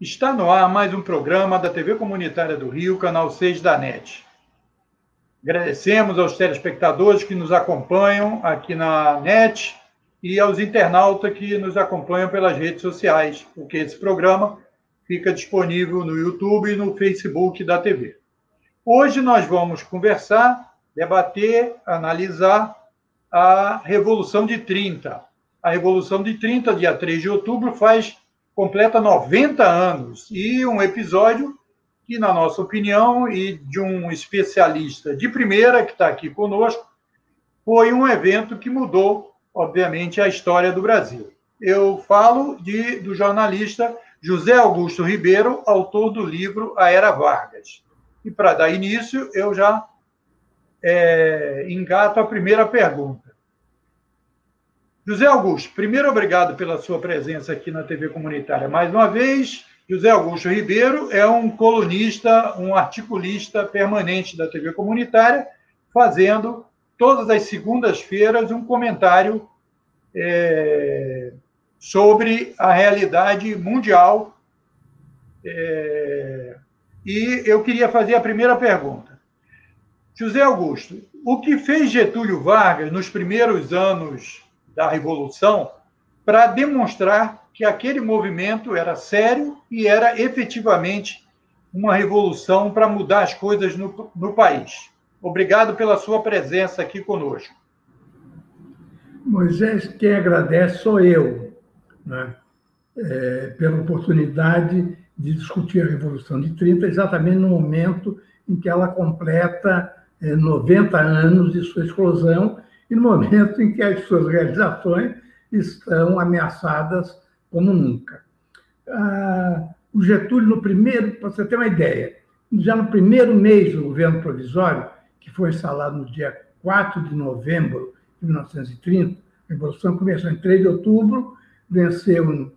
Está no ar mais um programa da TV Comunitária do Rio, canal 6 da NET. Agradecemos aos telespectadores que nos acompanham aqui na NET e aos internautas que nos acompanham pelas redes sociais, porque esse programa fica disponível no YouTube e no Facebook da TV. Hoje nós vamos conversar, debater, analisar a Revolução de 30. A Revolução de 30, dia 3 de outubro, completa 90 anos, e um episódio que, na nossa opinião, e de um especialista de primeira que está aqui conosco, foi um evento que mudou, obviamente, a história do Brasil. Eu falo do jornalista José Augusto Ribeiro, autor do livro A Era Vargas. E, para dar início, eu já engato a primeira pergunta. José Augusto, primeiro, obrigado pela sua presença aqui na TV Comunitária mais uma vez. José Augusto Ribeiro é um colunista, um articulista permanente da TV Comunitária, fazendo todas as segundas-feiras um comentário sobre a realidade mundial. E eu queria fazer a primeira pergunta. José Augusto, o que fez Getúlio Vargas nos primeiros anos da Revolução para demonstrar que aquele movimento era sério e era efetivamente uma revolução para mudar as coisas no país? Obrigado pela sua presença aqui conosco. Moisés, quem agradece sou eu, né? Pela oportunidade de discutir a Revolução de 30, exatamente no momento em que ela completa 90 anos de sua explosão e no momento em que as suas realizações estão ameaçadas como nunca. O Getúlio, para você ter uma ideia, já no primeiro mês do governo provisório, que foi instalado no dia 4 de novembro de 1930, a Revolução começou em 3 de outubro, venceu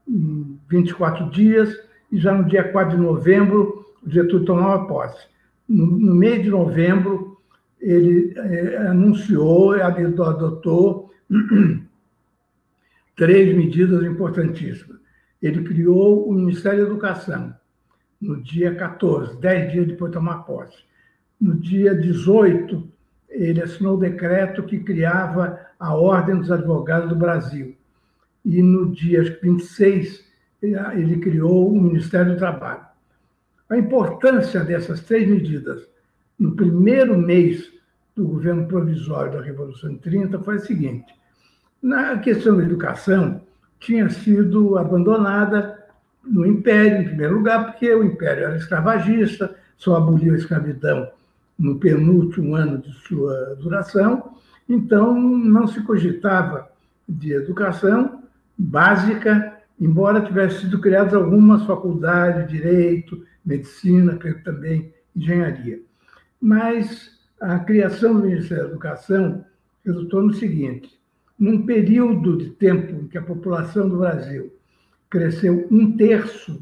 em 24 dias, e já no dia 4 de novembro, o Getúlio tomava posse. No mês de novembro, ele anunciou, adotou 3 medidas importantíssimas. Ele criou o Ministério da Educação, no dia 14, 10 dias depois de tomar posse. No dia 18, ele assinou o decreto que criava a Ordem dos Advogados do Brasil. E no dia 26, ele criou o Ministério do Trabalho. A importância dessas 3 medidas no primeiro mês do governo provisório da Revolução de 30 foi a seguinte: na questão da educação, tinha sido abandonada no Império, em primeiro lugar, porque o Império era escravagista, só aboliu a escravidão no penúltimo ano de sua duração, então não se cogitava de educação básica, embora tivessem sido criadas algumas faculdades, direito, medicina, creio também engenharia. Mas a criação do Ministério da Educação resultou no seguinte: num período de tempo em que a população do Brasil cresceu 1/3,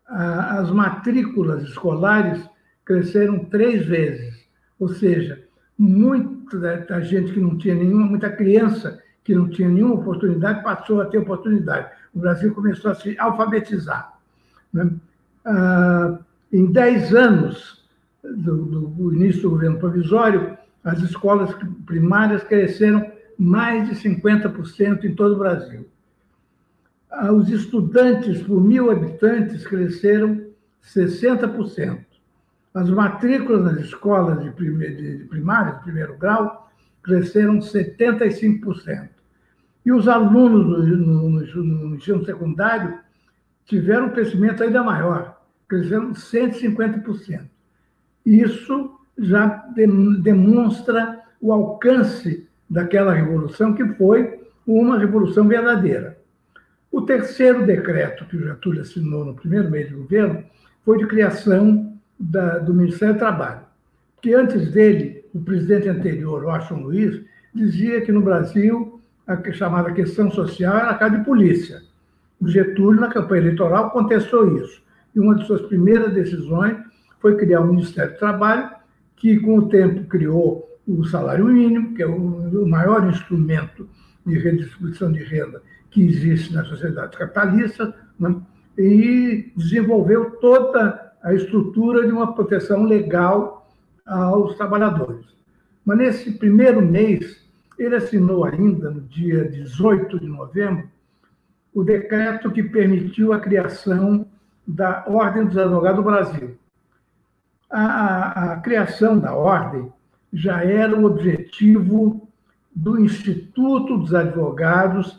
as matrículas escolares cresceram 3 vezes. Ou seja, muita gente que não tinha muita criança que não tinha nenhuma oportunidade passou a ter oportunidade. O Brasil começou a se alfabetizar, né? Em 10 anos do início do governo provisório, as escolas primárias cresceram mais de 50% em todo o Brasil. Os estudantes por 1.000 habitantes cresceram 60%. As matrículas nas escolas de primária, de primeiro grau, cresceram 75%. E os alunos no ensino secundário tiveram um crescimento ainda maior, cresceram 150%. Isso já demonstra o alcance daquela revolução, que foi uma revolução verdadeira. O terceiro decreto que o Getúlio assinou no primeiro mês de governo foi de criação do Ministério do Trabalho. Porque antes dele, o presidente anterior, Washington Luiz, dizia que no Brasil a chamada questão social era a casa de polícia. O Getúlio, na campanha eleitoral, contestou isso. E uma de suas primeiras decisões foi criar o Ministério do Trabalho, que, com o tempo, criou o salário mínimo, que é o maior instrumento de redistribuição de renda que existe na sociedade capitalista, né? e desenvolveu toda a estrutura de uma proteção legal aos trabalhadores. Mas nesse primeiro mês, ele assinou ainda, no dia 18 de novembro, o decreto que permitiu a criação da Ordem dos Advogados do Brasil. A criação da Ordem já era o objetivo do Instituto dos Advogados,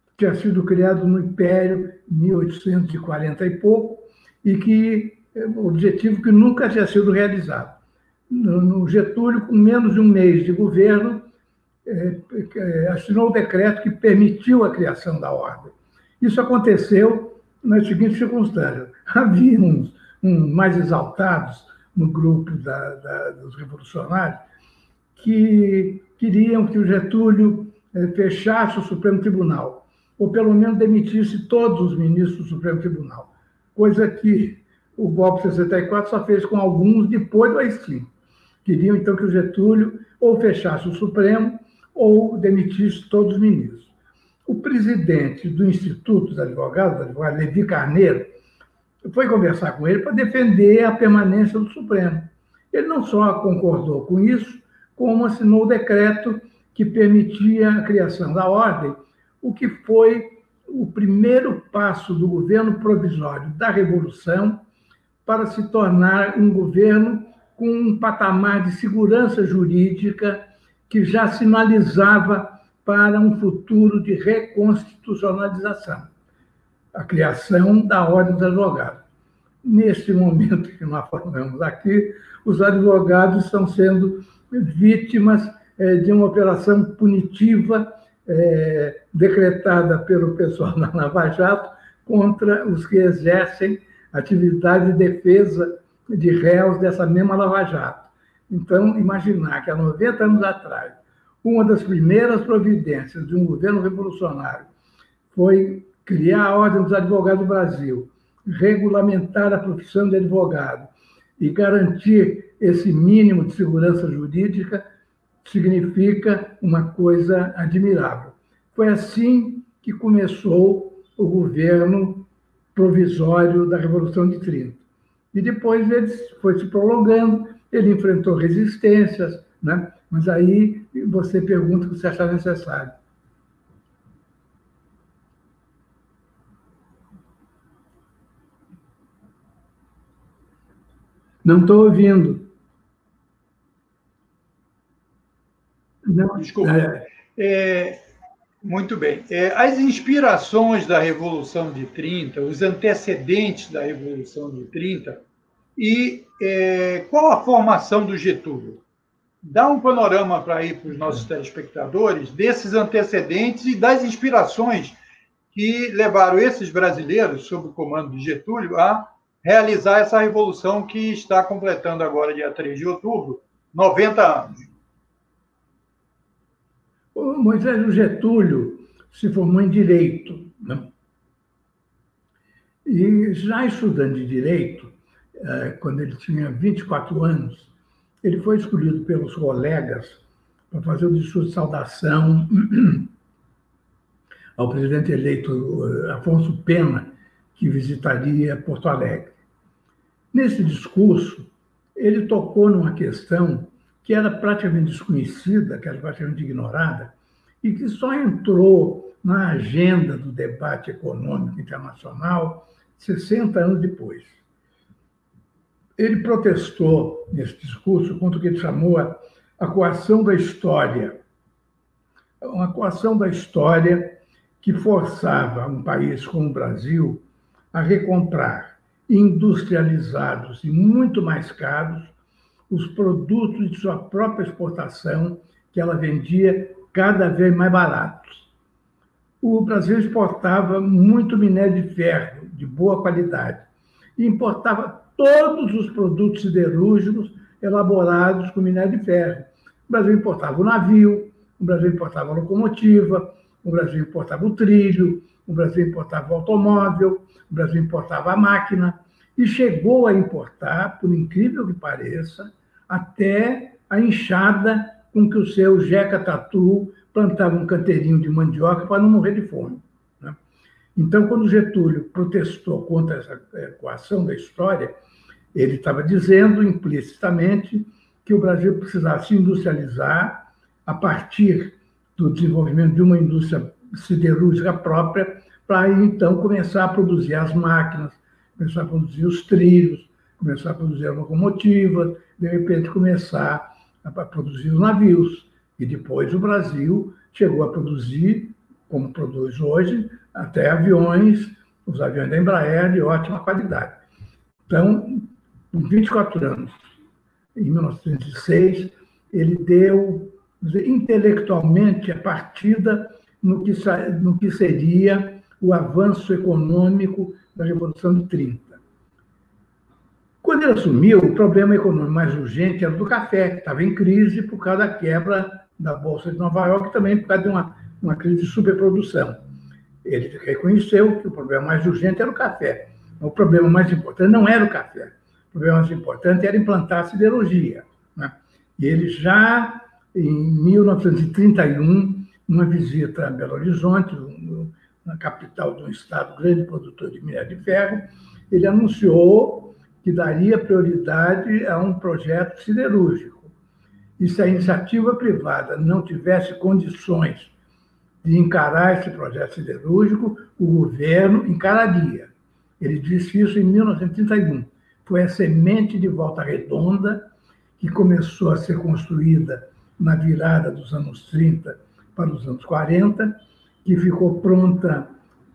que tinha sido criado no Império em 1840 e pouco, e que objetivo que nunca tinha sido realizado. No Getúlio, com menos de um mês de governo, assinou o decreto que permitiu a criação da Ordem. Isso aconteceu nas seguintes circunstâncias. Havia uns mais exaltados no grupo dos revolucionários que queriam que o Getúlio fechasse o Supremo Tribunal, ou pelo menos demitisse todos os ministros do Supremo Tribunal, coisa que o golpe de 64 só fez com alguns depois do AI-5. Queriam, então, que o Getúlio ou fechasse o Supremo ou demitisse todos os ministros. O presidente do Instituto dos Advogados, Levi Carneiro, foi conversar com ele para defender a permanência do Supremo. Ele não só concordou com isso, como assinou o decreto que permitia a criação da Ordem, o que foi o primeiro passo do governo provisório da Revolução para se tornar um governo com um patamar de segurança jurídica que já sinalizava para um futuro de reconstitucionalização, a criação da Ordem dos Advogados. Neste momento que nós falamos aqui, os advogados estão sendo vítimas de uma operação punitiva decretada pelo pessoal da Lava Jato contra os que exercem atividade de defesa de réus dessa mesma Lava Jato. Então, imaginar que há 90 anos atrás, uma das primeiras providências de um governo revolucionário foi criar a Ordem dos Advogados do Brasil, regulamentar a profissão de advogado e garantir esse mínimo de segurança jurídica, significa uma coisa admirável. Foi assim que começou o governo provisório da Revolução de 30. E depois ele foi se prolongando, ele enfrentou resistências, né? Mas aí você pergunta o que você achar necessário. Não estou ouvindo. Não, desculpa. Muito bem. As inspirações da Revolução de 30, os antecedentes da Revolução de 30, e qual a formação do Getúlio? Dá um panorama para os nossos telespectadores desses antecedentes e das inspirações que levaram esses brasileiros, sob o comando de Getúlio, a realizar essa revolução que está completando agora, dia 3 de outubro, 90 anos. O Moisés Getúlio se formou em Direito, né? E já estudando de Direito, quando ele tinha 24 anos, ele foi escolhido pelos colegas para fazer o discurso de saudação ao presidente eleito Afonso Pena, que visitaria Porto Alegre. Nesse discurso, ele tocou numa questão que era praticamente desconhecida, que era praticamente ignorada, e que só entrou na agenda do debate econômico internacional 60 anos depois. Ele protestou nesse discurso contra o que ele chamou a coação da história. Uma coação da história que forçava um país como o Brasil a recomprar industrializados e muito mais caros os produtos de sua própria exportação, que ela vendia cada vez mais baratos. O Brasil exportava muito minério de ferro, de boa qualidade, e importava todos os produtos siderúrgicos elaborados com minério de ferro. O Brasil importava o navio, o Brasil importava a locomotiva, o Brasil importava o trilho, o Brasil importava o automóvel, o Brasil importava a máquina, e chegou a importar, por incrível que pareça, até a enxada com que o seu Jeca Tatu plantava um canteirinho de mandioca para não morrer de fome, né? Então, quando Getúlio protestou contra essa equação da história, ele estava dizendo implicitamente que o Brasil precisava se industrializar a partir do desenvolvimento de uma indústria siderúrgica própria, para então começar a produzir as máquinas, começar a produzir os trilhos, começar a produzir a locomotiva, de repente começar a produzir os navios. E depois o Brasil chegou a produzir, como produz hoje, até aviões, os aviões da Embraer de ótima qualidade. Então, com 24 anos, em 1906, ele deu intelectualmente a partida no que seria o avanço econômico da Revolução de 30. Quando ele assumiu, o problema econômico mais urgente era do café, que estava em crise por causa da quebra da Bolsa de Nova York, também por causa de uma crise de superprodução. Ele reconheceu que o problema mais urgente era o café. O problema mais importante não era o café. O problema mais importante era implantar a siderurgia, né? E ele já, em 1931, numa visita a Belo Horizonte, na capital de um estado grande produtor de minério de ferro, ele anunciou que daria prioridade a um projeto siderúrgico. E se a iniciativa privada não tivesse condições de encarar esse projeto siderúrgico, o governo encararia. Ele disse isso em 1931. Foi a semente de Volta Redonda que começou a ser construída na virada dos anos 30 para os anos 40, que ficou pronta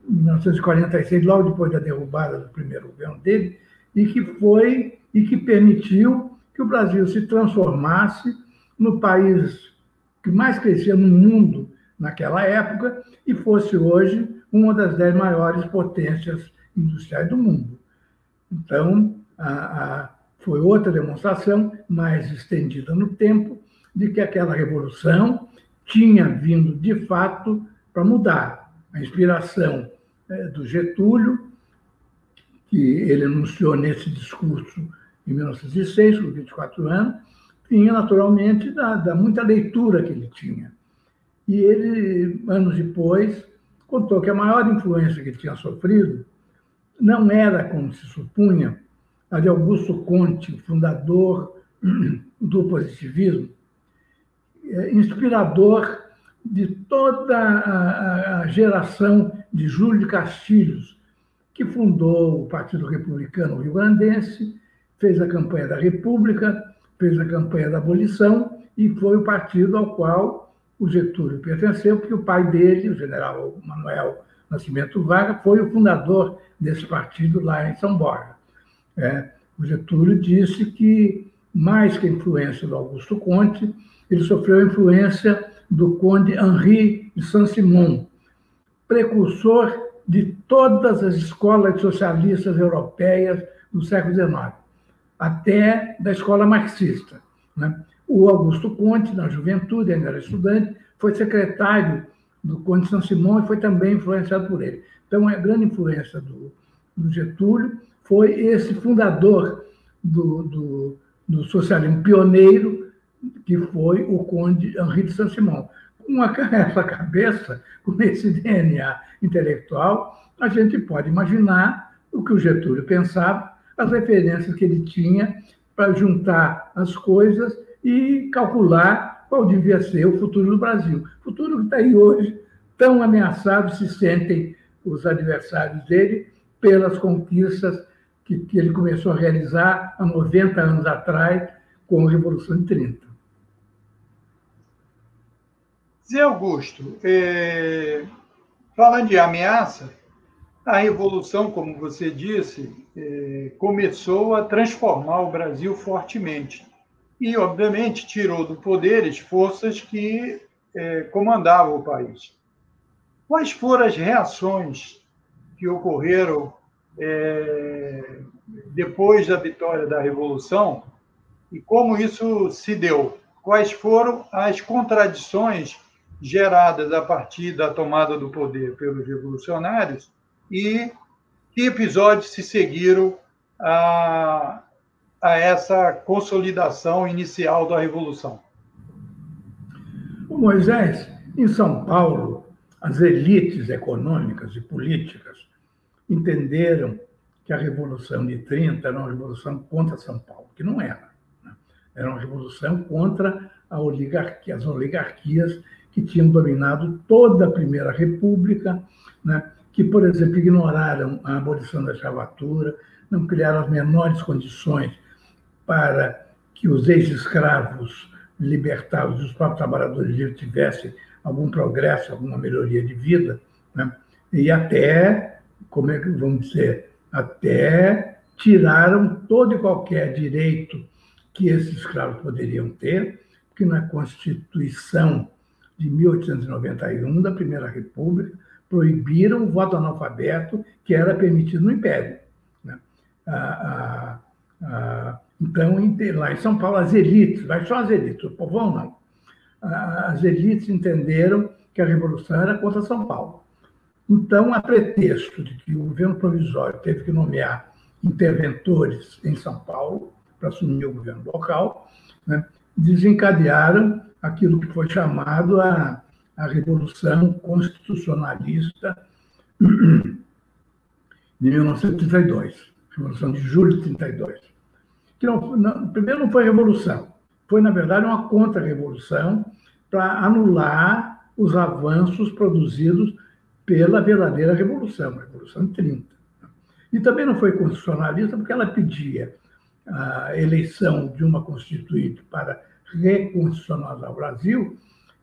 em 1946, logo depois da derrubada do primeiro governo dele, e que permitiu que o Brasil se transformasse no país que mais crescia no mundo naquela época e fosse hoje uma das 10 maiores potências industriais do mundo. Então, foi outra demonstração, mais estendida no tempo, de que aquela revolução tinha vindo, de fato, para mudar. A inspiração do Getúlio, que ele anunciou nesse discurso em 1906, com 24 anos, vinha naturalmente da muita leitura que ele tinha. E ele, anos depois, contou que a maior influência que ele tinha sofrido não era, como se supunha, a de Augusto Conte, fundador do positivismo, inspirador de toda a geração de Júlio de Castilhos, que fundou o Partido Republicano Rio-Grandense, fez a campanha da República, fez a campanha da abolição e foi o partido ao qual o Getúlio pertenceu, porque o pai dele, o general Manuel Nascimento Vargas, foi o fundador desse partido lá em São Borja. O Getúlio disse que, mais que a influência do Augusto Conte, ele sofreu a influência do conde Henri de Saint-Simon, precursor de todas as escolas socialistas europeias do século XIX, até da escola marxista, né? O Augusto Conte, na juventude, ainda era estudante, foi secretário do conde Saint-Simon e foi também influenciado por ele. Então, a grande influência do Getúlio foi esse fundador do socialismo pioneiro, que foi o conde Henri de Saint-Simon. Com essa cabeça, com esse DNA intelectual, a gente pode imaginar o que o Getúlio pensava, as referências que ele tinha para juntar as coisas e calcular qual devia ser o futuro do Brasil. O futuro que está aí hoje, tão ameaçado se sentem os adversários dele pelas conquistas que ele começou a realizar há 90 anos atrás, com a Revolução de 30. Zé Augusto, falando de ameaça, a Revolução, como você disse, começou a transformar o Brasil fortemente. E, obviamente, tirou do poder as forças que comandavam o país. Quais foram as reações que ocorreram depois da vitória da Revolução e como isso se deu? Quais foram as contradições geradas a partir da tomada do poder pelos revolucionários e que episódios se seguiram a essa consolidação inicial da Revolução? O Moisés, em São Paulo, as elites econômicas e políticas entenderam que a Revolução de 30 era uma revolução contra São Paulo, que não era. Né? Era uma revolução contra as oligarquias que tinham dominado toda a Primeira República, né? Que, por exemplo, ignoraram a abolição da escravatura, não criaram as menores condições para que os ex-escravos libertados e os próprios trabalhadores livres tivessem algum progresso, alguma melhoria de vida, né? E até, como é que vamos dizer, até tiraram todo e qualquer direito que esses escravos poderiam ter, porque na Constituição de 1891, da Primeira República, proibiram o voto analfabeto, que era permitido no Império. Né? Então, lá em São Paulo, as elites, vai só as elites, o povão não, as elites entenderam que a Revolução era contra São Paulo. Então, a pretexto de que o governo provisório teve que nomear interventores em São Paulo para assumir o governo local, né, desencadearam aquilo que foi chamado a Revolução Constitucionalista de 1932, Revolução de julho de 32. Que primeiro não foi revolução, foi, na verdade, uma contra-revolução para anular os avanços produzidos pela verdadeira revolução, a Revolução de 30. E também não foi constitucionalista porque ela pedia a eleição de uma constituinte para reconstitucionalizar o Brasil,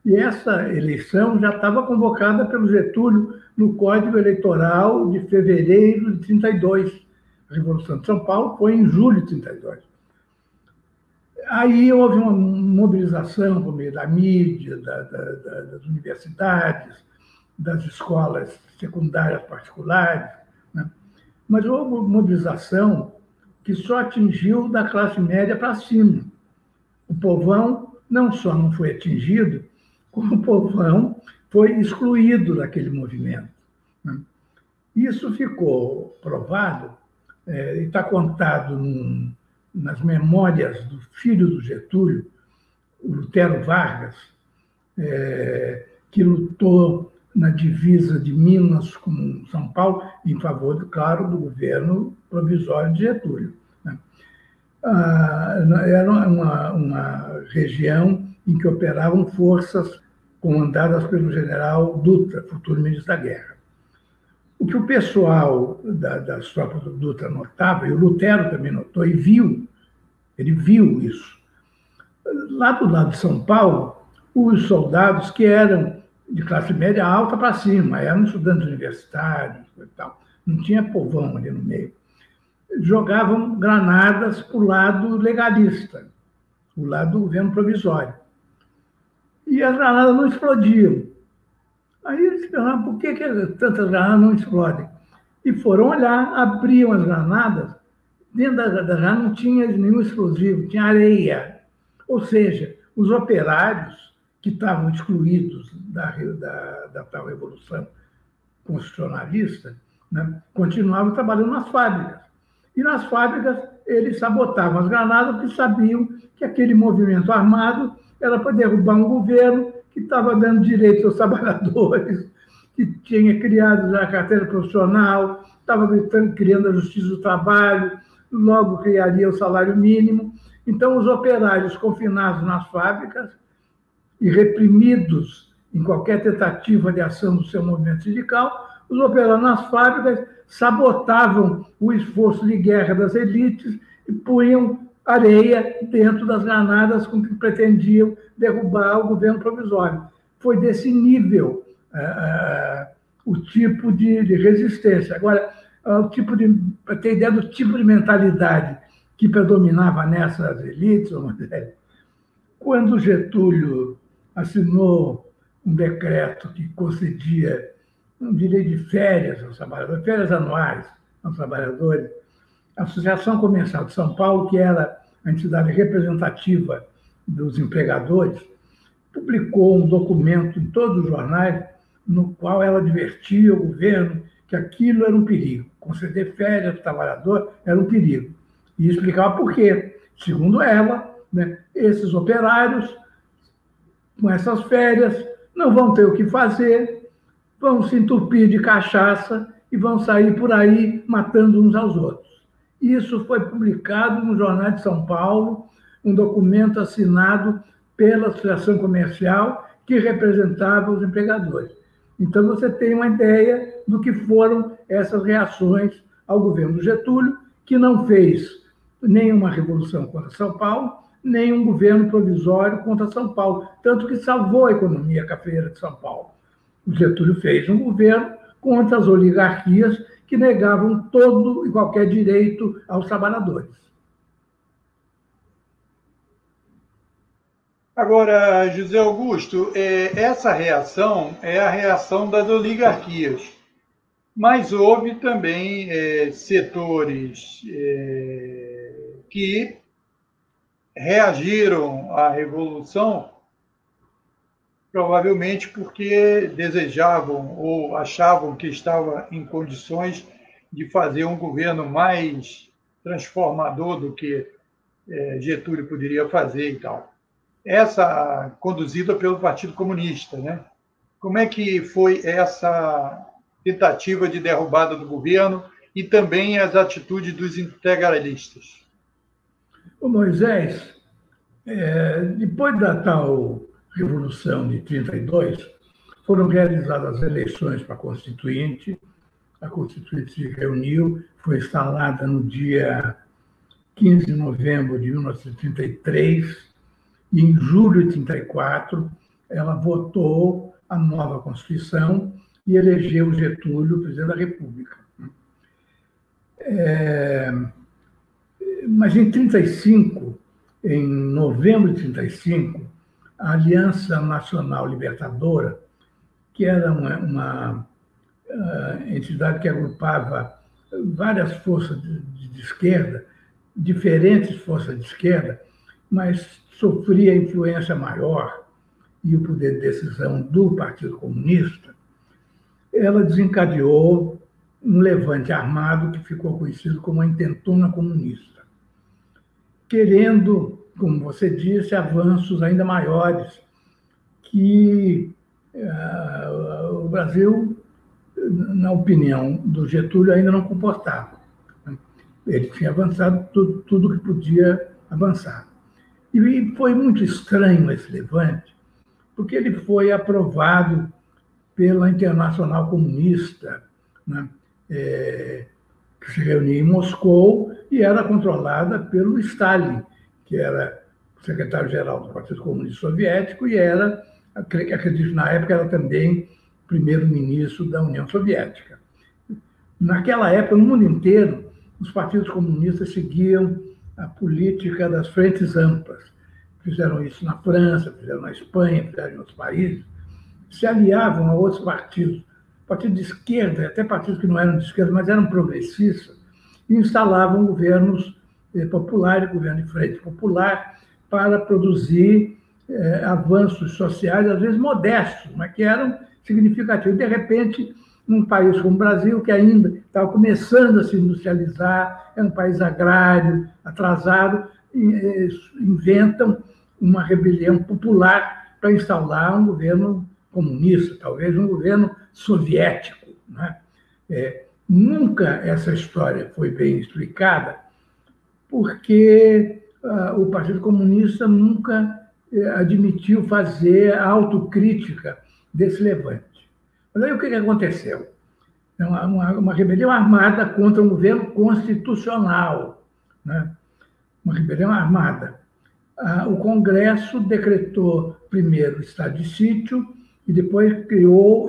e essa eleição já estava convocada pelo Getúlio no Código Eleitoral de fevereiro de 32. A Revolução de São Paulo foi em julho de 32. Aí houve uma mobilização por meio da mídia, das universidades, das escolas secundárias particulares, né? Mas houve uma mobilização que só atingiu da classe média para cima. O povão não só não foi atingido, como o povão foi excluído daquele movimento. Né? Isso ficou provado, e está contado nas memórias do filho do Getúlio, o Lutero Vargas, que lutou na divisa de Minas com São Paulo, em favor, claro, do governo provisório de Getúlio. Né? Era uma região em que operavam forças comandadas pelo general Dutra, futuro ministro da Guerra. O que o pessoal das tropas do Dutra notava, e o Lutero também notou, e ele viu isso. Lá do lado de São Paulo, os soldados que eram de classe média alta para cima, eram estudantes universitários e tal, não tinha povão ali no meio, jogavam granadas para o lado legalista, o lado do governo provisório. E as granadas não explodiam. Aí eles se perguntavam por que tantas granadas não explodem. E foram olhar, abriam as granadas, dentro da granada não tinha nenhum explosivo, tinha areia. Ou seja, os operários que estavam excluídos da tal Revolução Constitucionalista, né, continuavam trabalhando nas fábricas. E nas fábricas eles sabotavam as granadas porque sabiam que aquele movimento armado era para derrubar um governo que estava dando direitos aos trabalhadores, que tinha criado a carteira profissional, estava criando a justiça do trabalho, logo criaria o salário mínimo. Então, os operários confinados nas fábricas e reprimidos em qualquer tentativa de ação do seu movimento sindical, os operários nas fábricas sabotavam o esforço de guerra das elites e punham areia dentro das granadas com que pretendiam derrubar o governo provisório. Foi desse nível o tipo de resistência. Agora, para ter ideia do tipo de mentalidade que predominava nessas elites, quando Getúlio assinou um decreto que concedia um direito de férias aos trabalhadores, férias anuais aos trabalhadores, a Associação Comercial de São Paulo, que era a entidade representativa dos empregadores, publicou um documento em todos os jornais no qual ela advertia o governo que aquilo era um perigo. Conceder férias ao trabalhador era um perigo. E explicava por quê. Segundo ela, né, esses operários, com essas férias, não vão ter o que fazer, vão se entupir de cachaça e vão sair por aí matando uns aos outros. Isso foi publicado no Jornal de São Paulo, um documento assinado pela Associação Comercial que representava os empregadores. Então, você tem uma ideia do que foram essas reações ao governo do Getúlio, que não fez nenhuma revolução contra São Paulo, nem um governo provisório contra São Paulo, tanto que salvou a economia cafeeira de São Paulo. O Getúlio fez um governo contra as oligarquias que negavam todo e qualquer direito aos trabalhadores. Agora, José Augusto, essa reação é a reação das oligarquias, mas houve também setores que reagiram à Revolução, provavelmente porque desejavam ou achavam que estava em condições de fazer um governo mais transformador do que Getúlio poderia fazer e tal. Essa conduzida pelo Partido Comunista, né? Como é que foi essa tentativa de derrubada do governo e também as atitudes dos integralistas? Ô Moisés, depois da tal Revolução de 32, foram realizadas as eleições para a Constituinte. A Constituinte se reuniu, foi instalada no dia 15 de novembro de 1933, e em julho de 34, ela votou a nova Constituição e elegeu Getúlio presidente da República. Mas em 35, em novembro de 35, a Aliança Nacional Libertadora, que era uma entidade que agrupava várias forças de esquerda, diferentes forças de esquerda, mas sofria influência maior e o poder de decisão do Partido Comunista, ela desencadeou um levante armado que ficou conhecido como a Intentona Comunista, querendo, como você disse, avanços ainda maiores que o Brasil, na opinião do Getúlio, ainda não comportava. Ele tinha avançado tudo que podia avançar. E foi muito estranho esse levante, porque ele foi aprovado pela Internacional Comunista, né, que se reunia em Moscou e era controlada pelo Stalin, que era secretário-geral do Partido Comunista Soviético e era, acredito, na época, era também primeiro-ministro da União Soviética. Naquela época, no mundo inteiro, os partidos comunistas seguiam a política das frentes amplas. Fizeram isso na França, fizeram na Espanha, fizeram em outros países. Se aliavam a outros partidos de esquerda, até partidos que não eram de esquerda, mas eram progressistas, e instalavam governos populares, governo de frente popular, para produzir avanços sociais, às vezes modestos, mas que eram significativos. De repente, num país como o Brasil, que ainda estava começando a se industrializar, é um país agrário, atrasado, inventam uma rebelião popular para instalar um governo comunista, talvez um governo soviético, né? Nunca essa história foi bem explicada, porque o Partido Comunista nunca admitiu fazer a autocrítica desse levante. Mas aí o que aconteceu? Uma rebelião armada contra um governo constitucional, né? Uma rebelião armada. O Congresso decretou primeiro o estado de sítio e depois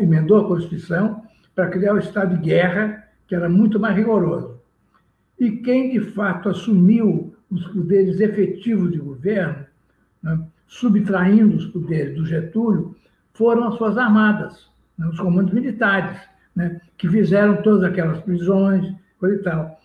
emendou a Constituição para criar o estado de guerra, que era muito mais rigoroso. E quem, de fato, assumiu os poderes efetivos de governo, né, subtraindo os poderes do Getúlio, foram as suas armadas, né, os comandos militares, né, que fizeram todas aquelas prisões, coisa e tal.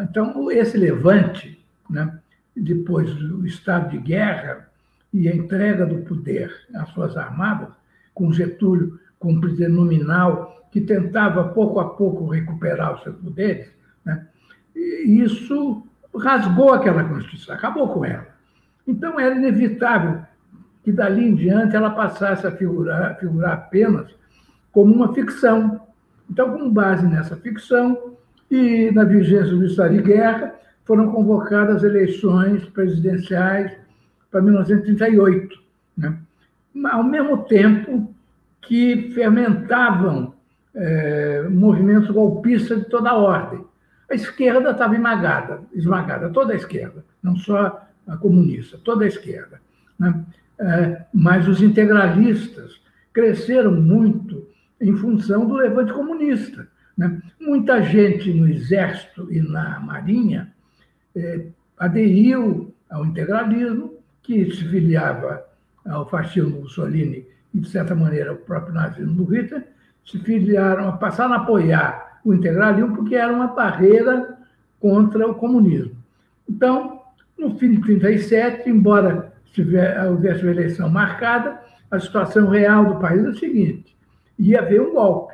Então, esse levante, né, depois do estado de guerra e a entrega do poder às suas armadas, com Getúlio como presidente nominal, que tentava, pouco a pouco, recuperar os seus poderes, né, isso rasgou aquela Constituição, acabou com ela. Então, era inevitável que dali em diante ela passasse a figurar apenas como uma ficção. Então, com base nessa ficção e na vigência do estado de guerra, foram convocadas eleições presidenciais para 1938, né? Ao mesmo tempo que fermentavam movimentos golpistas de toda a ordem. A esquerda estava esmagada, toda a esquerda, não só a comunista, toda a esquerda, né? Mas os integralistas cresceram muito em função do levante comunista, né? Muita gente no Exército e na Marinha aderiu ao integralismo, que se filiava ao fascismo do Mussolini e, de certa maneira, ao próprio nazismo do Hitler, passaram a apoiar o integralismo porque era uma barreira contra o comunismo. Então, no fim de 1937, embora houvesse uma eleição marcada, a situação real do país é a seguinte: ia haver um golpe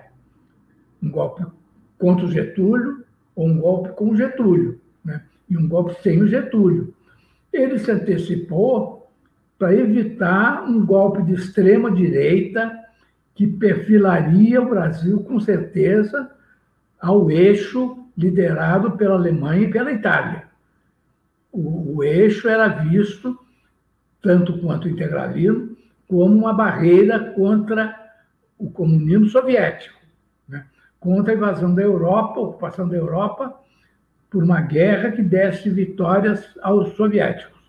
contra o Getúlio ou um golpe com o Getúlio, né? E um golpe sem o Getúlio. Ele se antecipou para evitar um golpe de extrema-direita que perfilaria o Brasil, com certeza, ao eixo liderado pela Alemanha e pela Itália. O eixo era visto, tanto quanto o integralismo, como uma barreira contra o comunismo soviético, né? Contra a invasão da Europa, a ocupação da Europa, por uma guerra que desse vitórias aos soviéticos.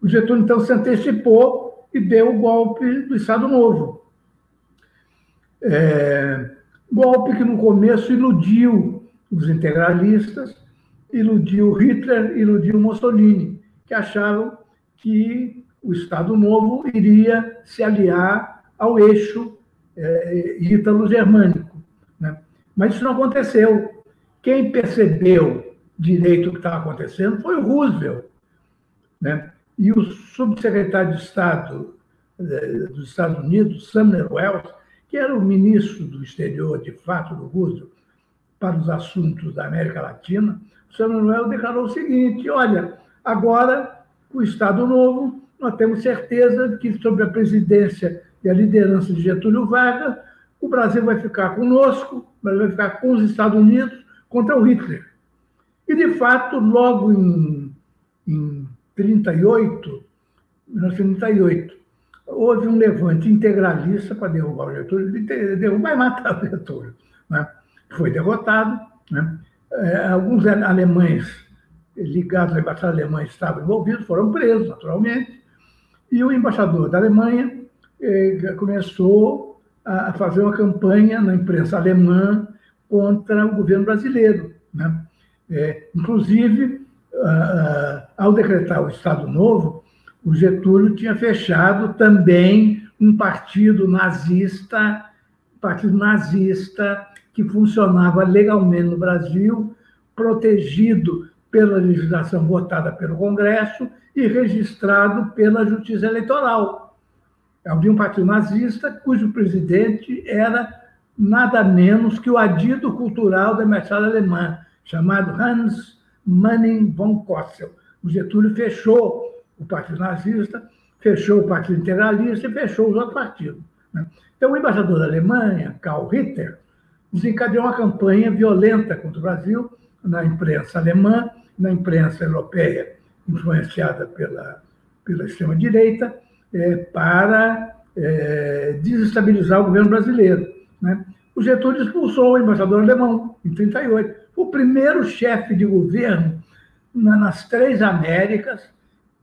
O Getúlio, então, se antecipou e deu o golpe do Estado Novo. Golpe que, no começo, iludiu os integralistas, iludiu Hitler, iludiu Mussolini, que achavam que o Estado Novo iria se aliar ao eixo ítalo-germânico, né? Mas isso não aconteceu. Quem percebeu direito o que estava acontecendo foi o Roosevelt, né? E o subsecretário de Estado dos Estados Unidos, Sumner Welles, que era o ministro do exterior, de fato, do Roosevelt, para os assuntos da América Latina, Sumner Welles declarou o seguinte: olha, agora, com o Estado Novo, nós temos certeza de que, sob a presidência e a liderança de Getúlio Vargas, o Brasil vai ficar conosco, o Brasil vai ficar com os Estados Unidos contra o Hitler. E, de fato, logo em 1938, houve um levante integralista para derrubar o Getúlio, derrubar e matar o Getúlio, né? Foi derrotado, né? Alguns alemães ligados à embaixada alemã estavam envolvidos, foram presos, naturalmente, e o embaixador da Alemanha começou a fazer uma campanha na imprensa alemã contra o governo brasileiro, né? Inclusive, ao decretar o Estado Novo, o Getúlio tinha fechado também um partido nazista que funcionava legalmente no Brasil, protegido pela legislação votada pelo Congresso e registrado pela Justiça Eleitoral. Havia um partido nazista cujo presidente era nada menos que o adido cultural da embaixada alemã, chamado Hans Manning von Kossel. O Getúlio fechou o partido nazista, fechou o partido integralista e fechou os outros partidos, né? Então, o embaixador da Alemanha, Karl Ritter, desencadeou uma campanha violenta contra o Brasil na imprensa alemã, na imprensa europeia, influenciada pela extrema-direita, para desestabilizar o governo brasileiro, né? O Getúlio expulsou o embaixador alemão em 1938. O primeiro chefe de governo nas três Américas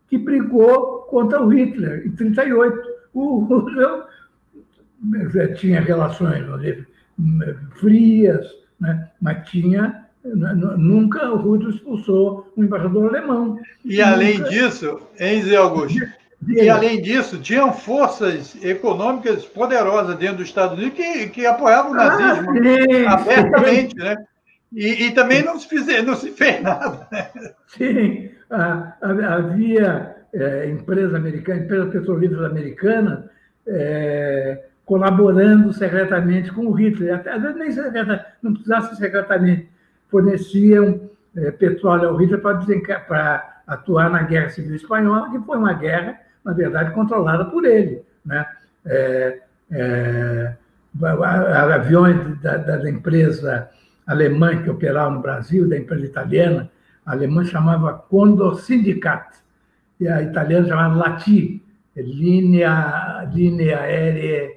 que brigou contra o Hitler em 1938. O Roosevelt tinha relações frias, né? Mas nunca o Roosevelt expulsou um embaixador alemão. E além disso, hein, Zé Augusto? E além disso, tinham forças econômicas poderosas dentro dos Estados Unidos que apoiavam o nazismo abertamente, né? E também não se fez nada, né? Sim, havia empresa petrolífera americana colaborando secretamente com o Hitler. Até, às vezes nem não precisasse secretamente, forneciam petróleo ao Hitler para atuar na Guerra Civil Espanhola, que foi uma guerra na verdade, controlada por ele, né? Aviões da empresa alemã que operava no Brasil, da empresa italiana, a alemã chamava Condor Syndicat, e a italiana chamava LATI, Linha Aérea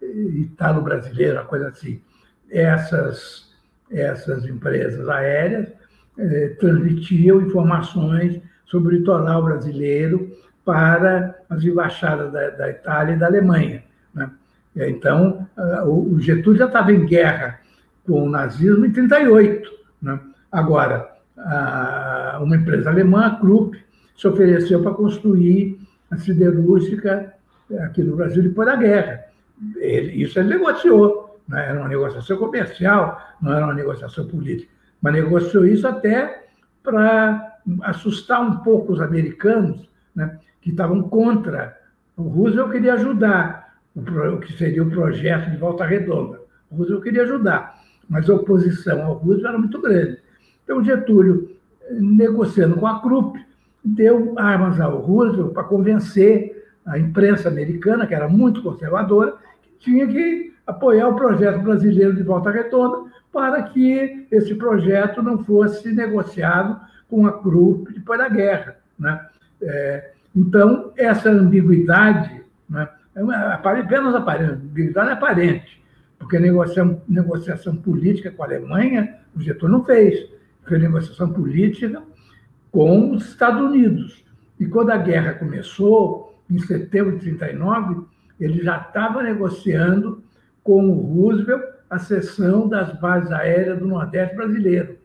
Italo-Brasileira, uma coisa assim. Essas empresas aéreas transmitiam informações sobre o litoral brasileiro para as embaixadas da Itália e da Alemanha, né? Então, o Getúlio já estava em guerra com o nazismo em 1938, né? Agora, uma empresa alemã, a Krupp, se ofereceu para construir a siderúrgica aqui no Brasil depois da guerra. Isso ele negociou, né? Era uma negociação comercial, não era uma negociação política, mas negociou isso até para assustar um pouco os americanos, né, que estavam contra. O Roosevelt queria ajudar o que seria o projeto de Volta Redonda. O Roosevelt queria ajudar, mas a oposição ao Roosevelt era muito grande. Então, Getúlio, negociando com a Krupp, deu armas ao Roosevelt para convencer a imprensa americana, que era muito conservadora, que tinha que apoiar o projeto brasileiro de Volta Redonda para que esse projeto não fosse negociado com a Krupp depois da guerra, né? Então, essa ambiguidade, né, apenas aparente, ambiguidade é aparente, porque negociação política com a Alemanha, o Getúlio não fez. Fez negociação política com os Estados Unidos. E quando a guerra começou, em setembro de 1939, ele já estava negociando com o Roosevelt a cessão das bases aéreas do Nordeste brasileiro.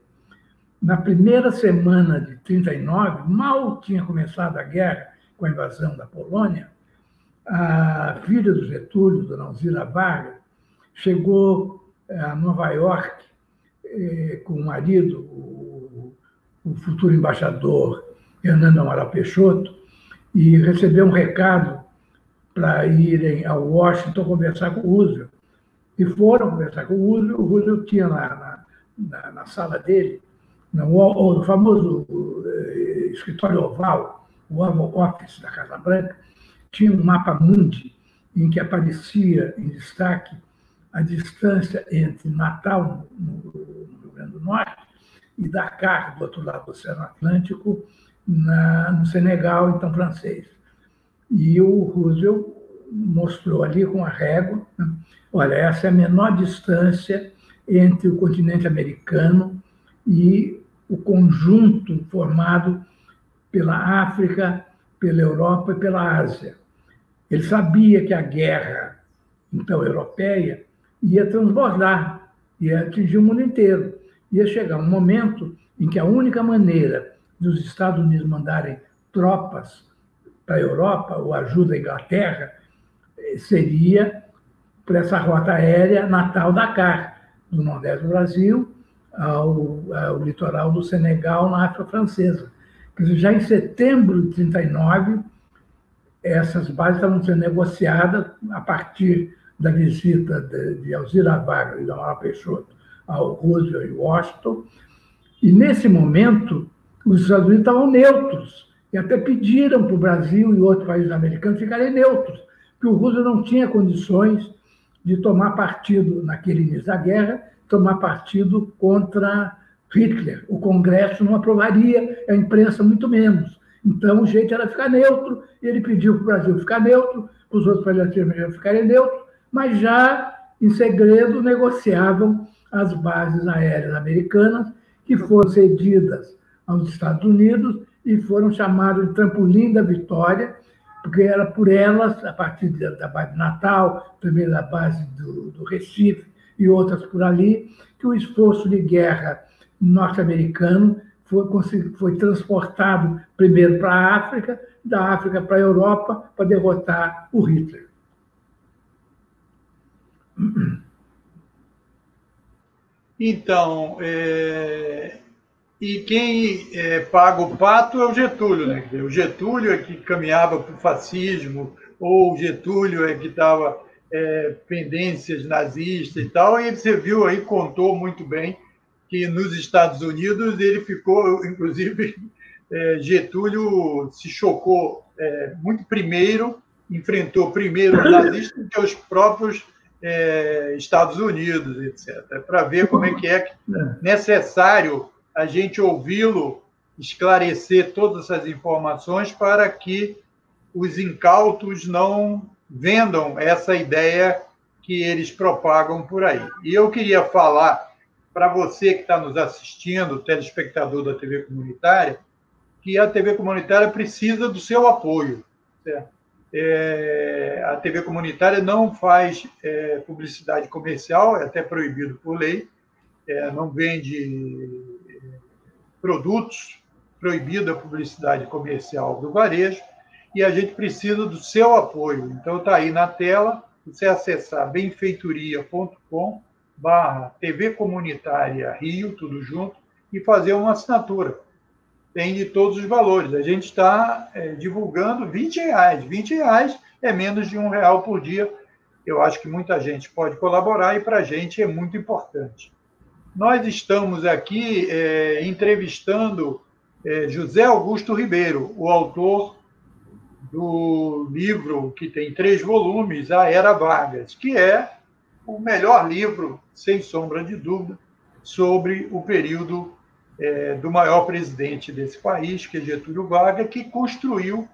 Na primeira semana de 1939, mal tinha começado a guerra com a invasão da Polônia, a filha do Getúlio, dona Alzira Vargas, chegou a Nova York com o marido, o futuro embaixador Hernando Amaral Peixoto, e recebeu um recado para irem a Washington conversar com o Roosevelt. E foram conversar com o Roosevelt tinha na sala dele, no famoso escritório oval, o Oval Office da Casa Branca, tinha um mapa mundi em que aparecia em destaque a distância entre Natal, no Rio Grande do Norte, e Dakar, do outro lado do Oceano Atlântico, no Senegal, então francês. E o Roosevelt mostrou ali com a régua, né? Olha, essa é a menor distância entre o continente americano e o conjunto formado pela África, pela Europa e pela Ásia. Ele sabia que a guerra, então, europeia, ia transbordar, ia atingir o mundo inteiro. Ia chegar um momento em que a única maneira dos Estados Unidos mandarem tropas para a Europa, ou ajuda à Inglaterra, seria por essa rota aérea Natal-Dakar, do Nordeste do Brasil ao litoral do Senegal, na África Francesa. Quer dizer, já em setembro de 1939, essas bases estavam sendo negociadas a partir da visita de Alzira Vargas e de Amaral Peixoto ao Roosevelt e Washington. E, nesse momento, os Estados Unidos estavam neutros, e até pediram para o Brasil e outros países americanos ficarem neutros, porque o Roosevelt não tinha condições de tomar partido, naquele início da guerra, tomar partido contra Hitler. O Congresso não aprovaria, a imprensa muito menos. Então, o jeito era ficar neutro, e ele pediu para o Brasil ficar neutro, para os outros países latino-americanos ficarem neutros, mas já, em segredo, negociavam as bases aéreas americanas, que foram cedidas aos Estados Unidos e foram chamadas de trampolim da vitória, porque era por elas, a partir da base de Natal, também da base do Recife e outras por ali, que o esforço de guerra norte-americano foi transportado primeiro para a África, da África para a Europa, para derrotar o Hitler. Então, e quem paga o pato é o Getúlio, né? O Getúlio é que caminhava para o fascismo, ou o Getúlio é que estava pendências nazistas e tal, e você viu aí, contou muito bem, que nos Estados Unidos ele ficou, inclusive, Getúlio se chocou muito primeiro, enfrentou primeiro os nazistas do que os próprios Estados Unidos, etc., para ver como é necessário a gente ouvi-lo esclarecer todas essas informações para que os incautos não vendam essa ideia que eles propagam por aí. E eu queria falar para você que está nos assistindo, telespectador da TV Comunitária, que a TV Comunitária precisa do seu apoio. Certo? A TV Comunitária não faz publicidade comercial, é até proibido por lei, não vende produtos, proibida a publicidade comercial do varejo, e a gente precisa do seu apoio. Então, está aí na tela, você acessar benfeitoria.com/TV Comunitária Rio, tudo junto, e fazer uma assinatura. Tem de todos os valores. A gente está divulgando R$20. R$20 é menos de R$1 por dia. Eu acho que muita gente pode colaborar e para a gente é muito importante. Nós estamos aqui entrevistando José Augusto Ribeiro, o autor do livro que tem 3 volumes, A Era Vargas, que é o melhor livro, sem sombra de dúvida, sobre o período do maior presidente desse país, que é Getúlio Vargas, que construiu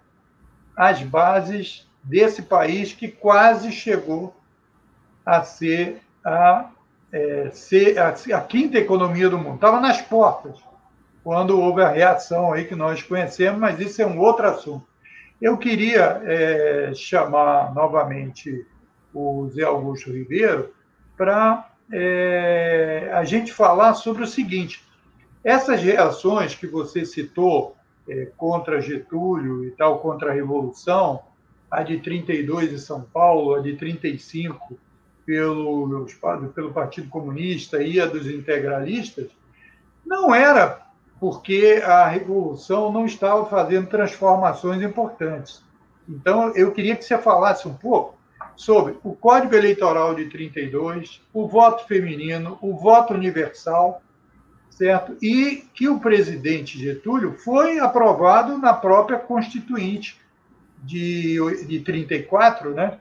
as bases desse país que quase chegou a ser a quinta economia do mundo. Estava nas portas, quando houve a reação aí que nós conhecemos, mas isso é um outro assunto. Eu queria chamar novamente o Zé Augusto Ribeiro para a gente falar sobre o seguinte: essas reações que você citou contra Getúlio e tal, contra a Revolução, a de 32 em São Paulo, a de 35 pelo Partido Comunista e a dos integralistas, não era porque a Revolução não estava fazendo transformações importantes. Então, eu queria que você falasse um pouco sobre o Código Eleitoral de 32, o voto feminino, o voto universal, certo? E que o presidente Getúlio foi aprovado na própria Constituinte de 34, né?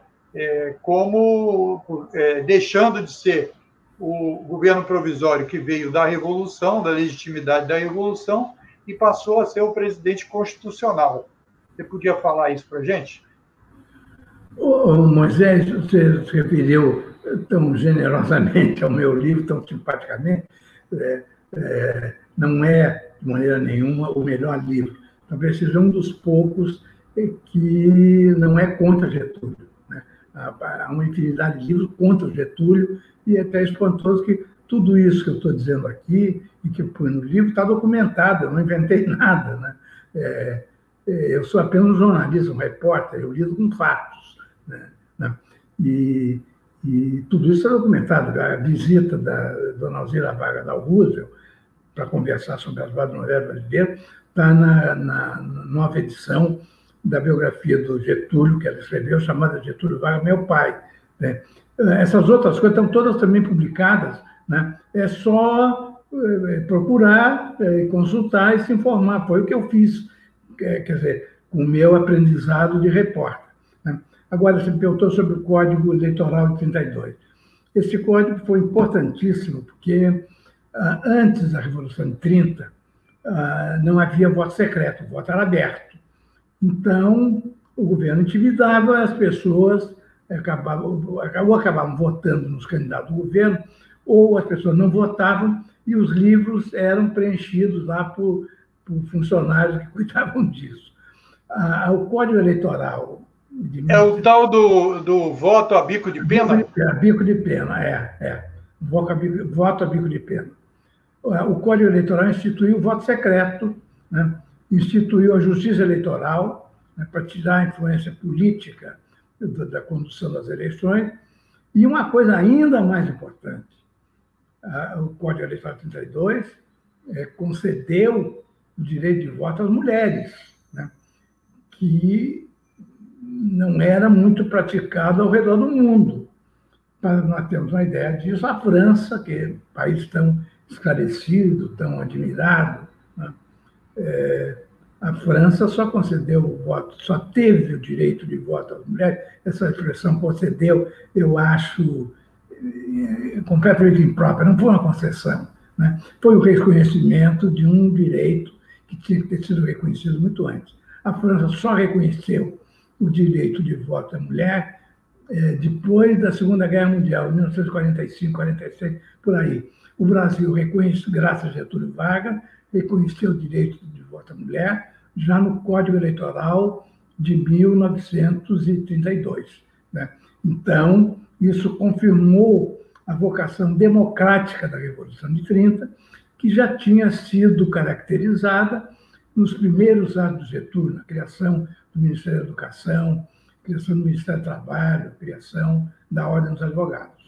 Deixando de ser o governo provisório que veio da Revolução, da legitimidade da Revolução, e passou a ser o presidente constitucional. Você podia falar isso para a gente? Moisés, você se referiu tão generosamente ao meu livro, tão simpaticamente. Não é, de maneira nenhuma, o melhor livro. Talvez seja um dos poucos que não é contra Getúlio. Né? Há uma infinidade de livros contra Getúlio, e é até espantoso que tudo isso que eu estou dizendo aqui e que eu pus no livro está documentado, eu não inventei nada. Né? Eu sou apenas um jornalista, um repórter, eu lido com fatos. Né? E tudo isso é documentado. A visita da dona Alzira Vargas ao Roosevelt para conversar sobre as bases do Nordeste brasileiro está na nova edição da biografia do Getúlio, que ela escreveu, chamada Getúlio Vargas, Meu Pai. Né? Essas outras coisas estão todas também publicadas. Né? É só procurar, consultar e se informar. Foi o que eu fiz, quer dizer, com o meu aprendizado de repórter. Né? Agora, você me perguntou sobre o Código Eleitoral de 32. Esse código foi importantíssimo, porque antes da Revolução de 30, não havia voto secreto, o voto era aberto. Então, o governo intimidava as pessoas, acabavam votando nos candidatos do governo, ou as pessoas não votavam e os livros eram preenchidos lá por funcionários que cuidavam disso. O Código Eleitoral... o tal do voto a bico de pena? Bico de pena, voto a bico de pena. O Código Eleitoral instituiu o voto secreto, né? Instituiu a justiça eleitoral, né, para tirar a influência política da condução das eleições. E uma coisa ainda mais importante, o Código Eleitoral de 32 concedeu o direito de voto às mulheres, né, que não era muito praticado ao redor do mundo. Para nós termos uma ideia disso, a França, que é um país tão esclarecido, tão admirado, né, A França só concedeu o voto, só teve o direito de voto às mulheres. Essa expressão concedeu, eu acho completamente imprópria, não foi uma concessão, né? Foi o reconhecimento de um direito que tinha que ter sido reconhecido muito antes. A França só reconheceu o direito de voto à mulher depois da Segunda Guerra Mundial, 1945, 46, por aí. O Brasil reconheceu, graças a Getúlio Vargas, reconheceu o direito de voto à mulher já no Código Eleitoral de 1932, né? Então, isso confirmou a vocação democrática da Revolução de 30, que já tinha sido caracterizada nos primeiros anos de Getúlio, na criação do Ministério da Educação, criação do Ministério do Trabalho, criação da Ordem dos Advogados.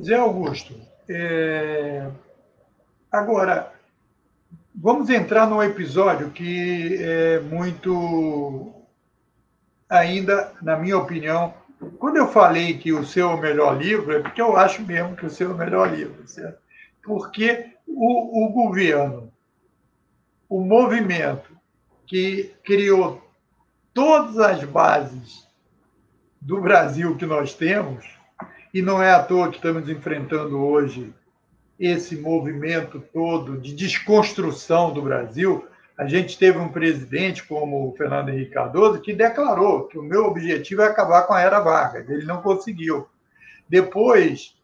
Zé Augusto, agora, vamos entrar num episódio que é muito, ainda, na minha opinião, quando eu falei que o seu é o melhor livro, é porque eu acho mesmo que o seu é o melhor livro, certo? Porque o governo, o movimento que criou todas as bases do Brasil que nós temos, e não é à toa que estamos enfrentando hoje esse movimento todo de desconstrução do Brasil. A gente teve um presidente como o Fernando Henrique Cardoso que declarou que o meu objetivo é acabar com a era Vargas. Ele não conseguiu. Depois,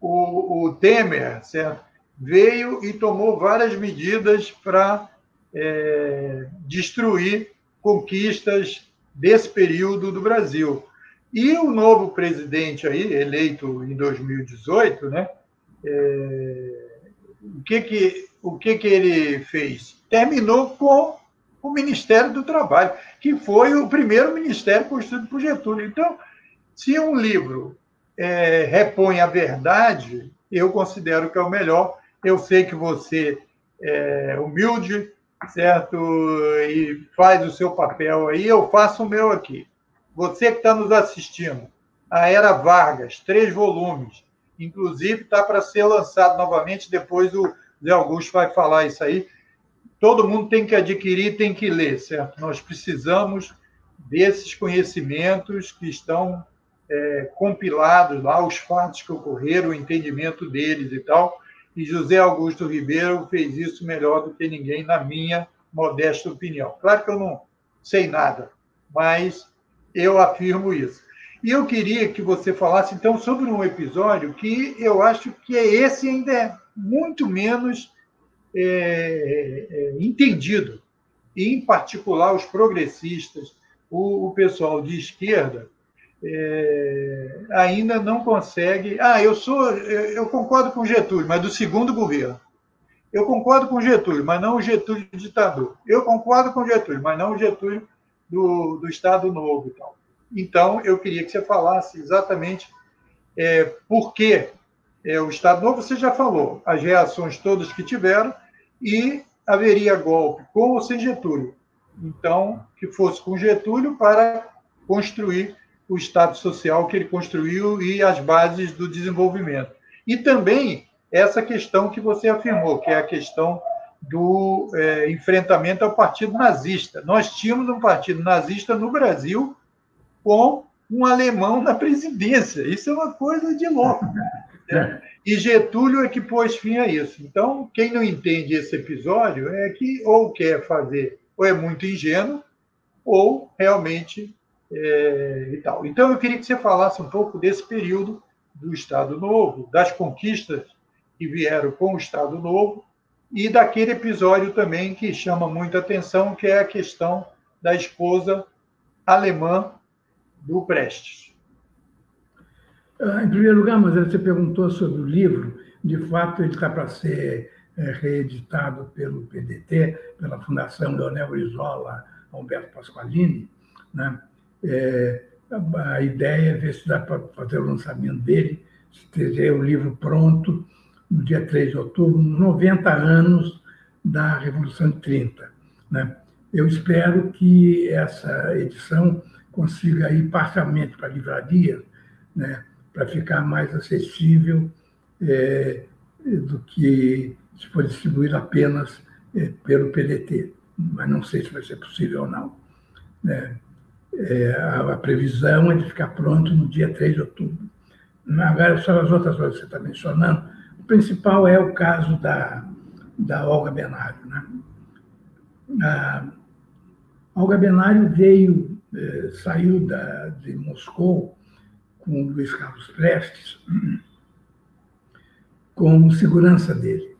o Temer, certo, veio e tomou várias medidas para destruir conquistas desse período do Brasil. E o novo presidente aí, eleito em 2018, né, o que ele fez? Terminou com o Ministério do Trabalho, que foi o primeiro ministério construído por Getúlio. Então, se um livro repõe a verdade, eu considero que é o melhor. Eu sei que você é humilde, certo? E faz o seu papel aí, eu faço o meu aqui. Você que está nos assistindo, A Era Vargas, 3 volumes, inclusive está para ser lançado novamente, depois o Zé Augusto vai falar isso aí. Todo mundo tem que adquirir, tem que ler, certo? Nós precisamos desses conhecimentos que estão compilados lá, os fatos que ocorreram, o entendimento deles e tal. E José Augusto Ribeiro fez isso melhor do que ninguém, na minha modesta opinião. Claro que eu não sei nada, mas eu afirmo isso. E eu queria que você falasse, então, sobre um episódio que eu acho que esse ainda é muito menos entendido. E, em particular, os progressistas, o pessoal de esquerda, ainda não consegue... eu concordo com Getúlio, mas do segundo governo. Eu concordo com Getúlio, mas não o Getúlio ditador. Eu concordo com Getúlio, mas não o Getúlio do Estado Novo. Então, eu queria que você falasse exatamente por que o Estado Novo, você já falou, as reações todas que tiveram, e haveria golpe com ou sem Getúlio. Então, que fosse com Getúlio para construir o Estado Social que ele construiu e as bases do desenvolvimento. E também essa questão que você afirmou, que é a questão do enfrentamento ao partido nazista. Nós tínhamos um partido nazista no Brasil com um alemão na presidência. Isso é uma coisa de louco. Né? E Getúlio é que pôs fim a isso. Então, quem não entende esse episódio é que ou quer fazer, ou é muito ingênuo, ou realmente e tal. Então, eu queria que você falasse um pouco desse período do Estado Novo, das conquistas que vieram com o Estado Novo, e daquele episódio também que chama muita atenção, que é a questão da esposa alemã do Prestes. Em primeiro lugar, mas você perguntou sobre o livro. De fato, ele está para ser reeditado pelo PDT, pela Fundação Leonel Brizola, Humberto Pasqualini, né? A ideia é ver se dá para fazer o lançamento dele, se ter o livro pronto no dia 3 de outubro, nos 90 anos da Revolução de 30. Né? Eu espero que essa edição consiga ir parcialmente para a livraria, né, para ficar mais acessível do que se for distribuído apenas pelo PDT. Mas não sei se vai ser possível ou não. Né? A previsão é de ficar pronto no dia 3 de outubro. Agora, sobre as outras coisas que você está mencionando, o principal é o caso da Olga Benário. Né? A Olga Benário saiu de Moscou com o Luiz Carlos Prestes como segurança dele.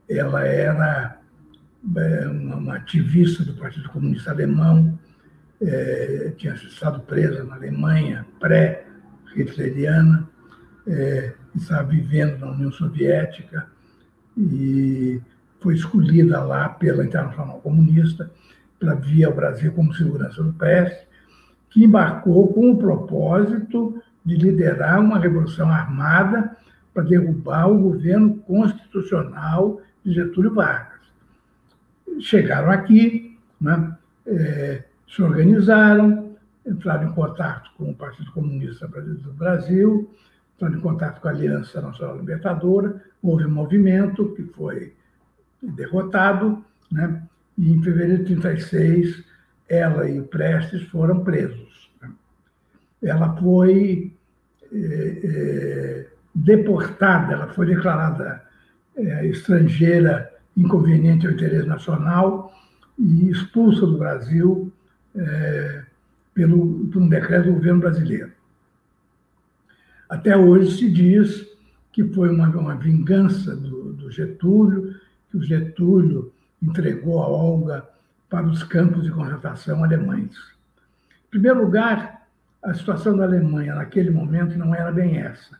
Ela era uma ativista do Partido Comunista Alemão, tinha estado presa na Alemanha pré-hitleriana, estava vivendo na União Soviética e foi escolhida lá pela Internacional Comunista para vir ao Brasil como segurança do Prestes, que embarcou com o propósito de liderar uma revolução armada para derrubar o governo constitucional de Getúlio Vargas. Chegaram aqui, né, se organizaram, entraram em contato com o Partido Comunista do Brasil, entraram em contato com a Aliança Nacional Libertadora, houve um movimento que foi derrotado, né, e em fevereiro de 1936, ela e o Prestes foram presos. Né. Ela foi deportada, ela foi declarada estrangeira inconveniente ao interesse nacional e expulsa do Brasil por um decreto do governo brasileiro. Até hoje se diz que foi uma vingança do Getúlio, que o Getúlio entregou a Olga para os campos de concentração alemães. Em primeiro lugar, a situação da Alemanha naquele momento não era bem essa.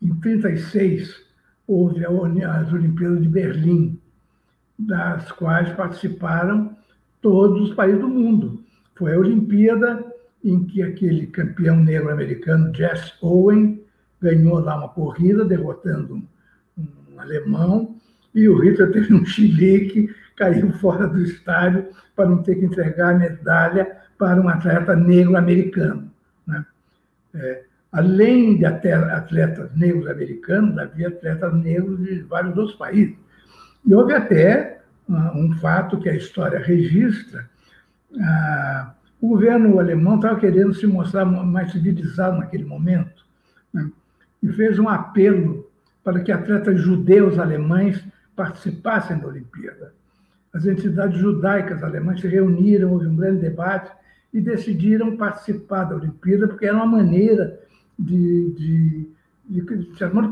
Em 1936, houve as Olimpíadas de Berlim, das quais participaram todos os países do mundo. Foi a Olimpíada em que aquele campeão negro americano, Jesse Owens, ganhou lá uma corrida, derrotando um alemão, e o Hitler teve um chilique, caiu fora do estádio para não ter que entregar a medalha para um atleta negro americano. Né? Além de atletas negros americanos, havia atletas negros de vários outros países. E houve até um fato que a história registra. O governo alemão estava querendo se mostrar mais civilizado naquele momento, né? E fez um apelo para que atletas judeus alemães participassem da Olimpíada. As entidades judaicas alemãs se reuniram, houve um grande debate e decidiram participar da Olimpíada, porque era uma maneira de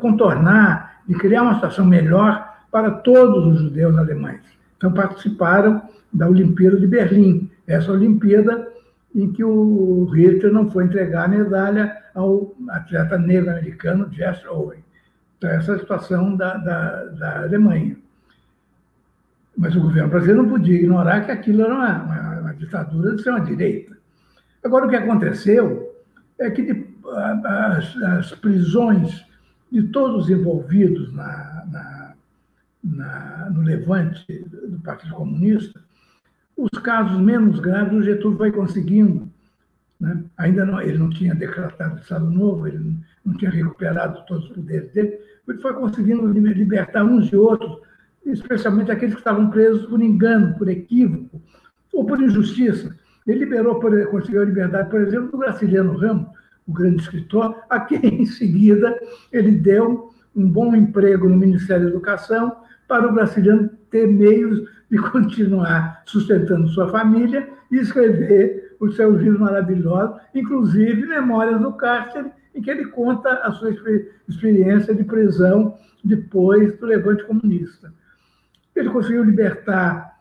contornar, de criar uma situação melhor para todos os judeus alemães. Então, participaram da Olimpíada de Berlim, essa Olimpíada em que o Hitler não foi entregar a medalha ao atleta negro americano Jesse Owens. Então, essa é a situação da Alemanha. Mas o governo brasileiro não podia ignorar que aquilo era uma ditadura de extrema-direita. Agora, o que aconteceu é que as prisões de todos os envolvidos no levante do Partido Comunista, os casos menos graves o Getúlio foi conseguindo. Né? Ainda não, ele não tinha decretado o Estado Novo, ele não tinha recuperado todos os poderes dele, ele foi conseguindo libertar uns e outros, especialmente aqueles que estavam presos por engano, por equívoco ou por injustiça. Ele conseguiu a liberdade, por exemplo, do Graciliano Ramos, o grande escritor, a quem, em seguida, ele deu um bom emprego no Ministério da Educação para o Graciliano ter meios de continuar sustentando sua família e escrever os seus livros maravilhosos, inclusive Memórias do Cárcere, em que ele conta a sua experiência de prisão depois do levante comunista. Ele conseguiu libertar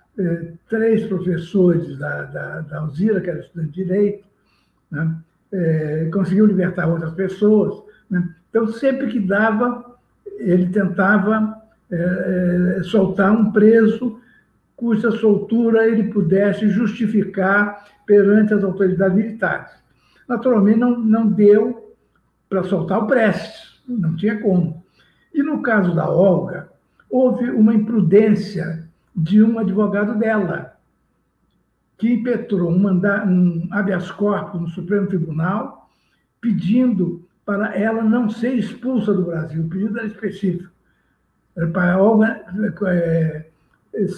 3 professores da Alzira, que era estudante de Direito, né? Conseguiu libertar outras pessoas. Né? Então, sempre que dava, ele tentava soltar um preso cuja soltura ele pudesse justificar perante as autoridades militares. Naturalmente, não deu para soltar o Prestes, não tinha como. E no caso da Olga, houve uma imprudência de um advogado dela, que impetrou um habeas corpus no Supremo Tribunal, pedindo para ela não ser expulsa do Brasil. O pedido era específico. Era para a Olga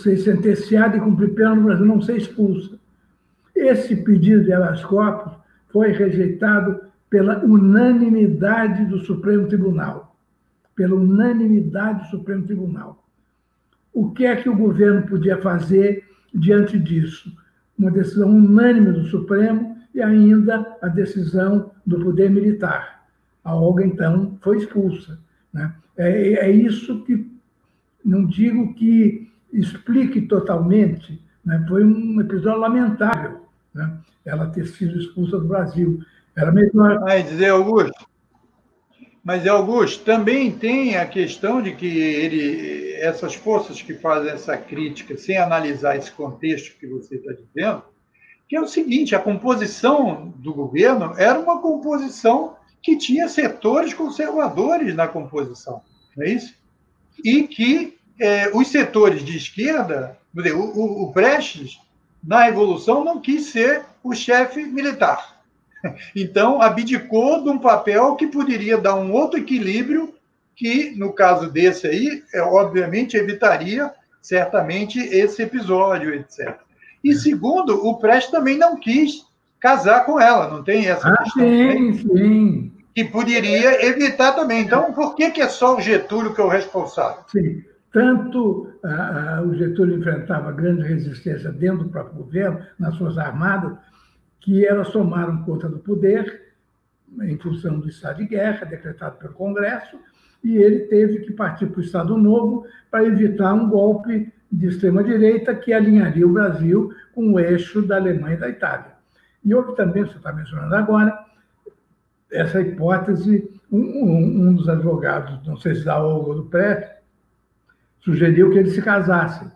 ser sentenciada e cumprir pena no Brasil, não ser expulsa. Esse pedido de habeas corpus foi rejeitado pela unanimidade do Supremo Tribunal. Pela unanimidade do Supremo Tribunal. O que é que o governo podia fazer diante disso? Uma decisão unânime do Supremo e ainda a decisão do Poder Militar. A Olga, então, foi expulsa. Né? É isso que, não digo que explique totalmente, né? Foi um episódio lamentável, né? Ela ter sido expulsa do Brasil. Era melhor... Mas, Augusto, também tem a questão de que essas forças que fazem essa crítica sem analisar esse contexto que você está dizendo, que é o seguinte, a composição do governo era uma composição que tinha setores conservadores na composição, não é isso? E que os setores de esquerda, o Prestes, na Revolução, não quis ser o chefe militar. Então, abdicou de um papel que poderia dar um outro equilíbrio que, no caso desse aí, obviamente, evitaria, certamente, esse episódio, etc. E, segundo, o Prestes também não quis casar com ela, não tem essa questão? Sim. Que poderia evitar também. Então, por que é só o Getúlio que é o responsável? Sim. Tanto o Getúlio enfrentava grande resistência dentro do próprio governo, nas suas armadas, que elas tomaram conta do poder em função do estado de guerra, decretado pelo Congresso, e ele teve que partir para o Estado Novo para evitar um golpe de extrema-direita que alinharia o Brasil com o eixo da Alemanha e da Itália. E houve também, você está mencionando agora, essa hipótese, um dos advogados, não sei se da Olga ou do Prestes, sugeriu que eles se casassem.